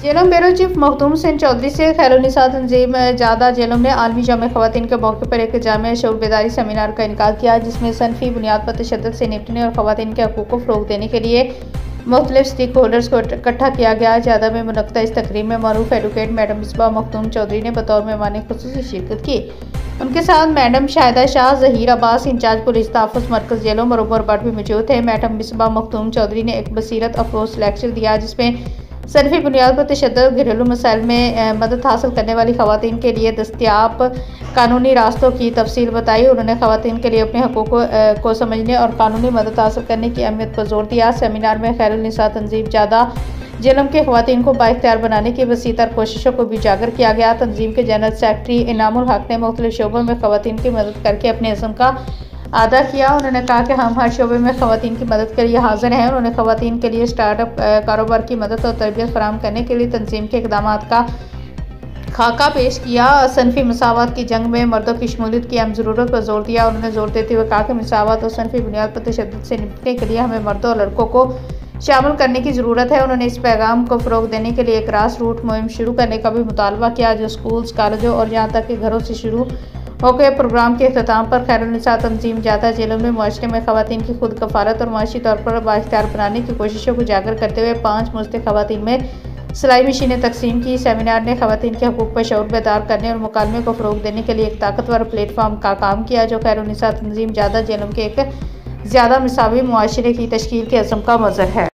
जेलों bureau chief Makhdoom Singh Chaudhary से खैरुन्निसा तंजीम जादा जेलों ने आलमी जाम खवातीन के मौके पर एक जाम शऊर बेदारी सेमिनार का इनकाद किया, जिसमें सनफी बुनियाद पर तशद्दुद से निपटने और खवातीन के हकूक़ को फ़रोग़ देने के लिए मुख्तलिफ स्टेक होल्डर्स को इकट्ठा किया गया। जादा में मुनक्कदा इस तकरीब में मरूफ एडवोकेट मैडम मिसबा मखदूम चौधरी ने बतौर मेहमान खुसूसी शिरकत की। उनके साथ madam Shahida Shah, Zaheer Abbas incharge police तहफ़्फ़ुज़ मरकज़ जेलों मरूबर भट्ट भी मौजूद थे। मैडम मिसबा मखदूम चौधरी ने एक बसीरत अफरोज़ लेक्चर दिया, जिसमें सनफी बुनियाद पर तशद्दुद घरेलू मसाइल में मदद हासिल करने वाली खवातीन के लिए दस्तियाब कानूनी रास्तों की तफसील बताई। उन्होंने खवातीन के लिए अपने हकूक़ को समझने और कानूनी मदद हासिल करने की अहमियत पर जोर दिया। सेमिनार में खैरुन्निसा तंजीम जादा जेलों के खवातीन को बाइख्तियार बनाने की वसीतर कोशिशों को भी उजागर किया गया। तंजीम के जनरल सेक्रेटरी इनामुल हक ने मुख्तलिफ शोबों में खवातीन की मदद करके अपने इज़्म का अदा किया। उन्होंने कहा कि हम हर शोबे में खवातीन की मदद के लिए हाजिर हैं। उन्होंने खवातीन के लिए स्टार्टअप कारोबार की मदद और तरबियत फराहम करने के लिए तंजीम के इक़दामात का खाका पेश किया। सनफी मसावत की जंग में मर्दों की शमूलियत की अहम ज़रूरत पर जोर दिया। उन्होंने जोर देते हुए कहा कि मसावत और सनफी बुनियाद पर तशद्दुद से निपटने के लिए हमें मर्दों और लड़कों को शामिल करने की ज़रूरत है। उन्होंने इस पैगाम को फ़रोग़ देने के लिए एक ग्रास रूट मुहिम शुरू करने का भी मुतालबा किया, जो स्कूल्स, कॉलेजों और यहाँ तक कि घरों से शुरू होकर प्रोग्राम के अख्ताम पर खैरुन्निसा तंजीम जादा जेलों में मुआशरे में खवातीन की खुद कफालत और माशी तौर पर बाइख्तियार बनाने की कोशिशों को उजागर करते हुए 5 मुस्तक़िल खवातीन में सिलाई मशीनें तकसीम की। सेमिनार ने खवातीन के हकूक़ पर शऊर बेदार करने और मुकालमे को फ़रोग़ देने के लिए एक ताकतवर प्लेटफार्म का काम किया, जो खैरुन्निसा तंजीम जादा जेलों के एक ज़्यादा मसावी मुआशरे की तश्कील के अज़्म का मज़हर है।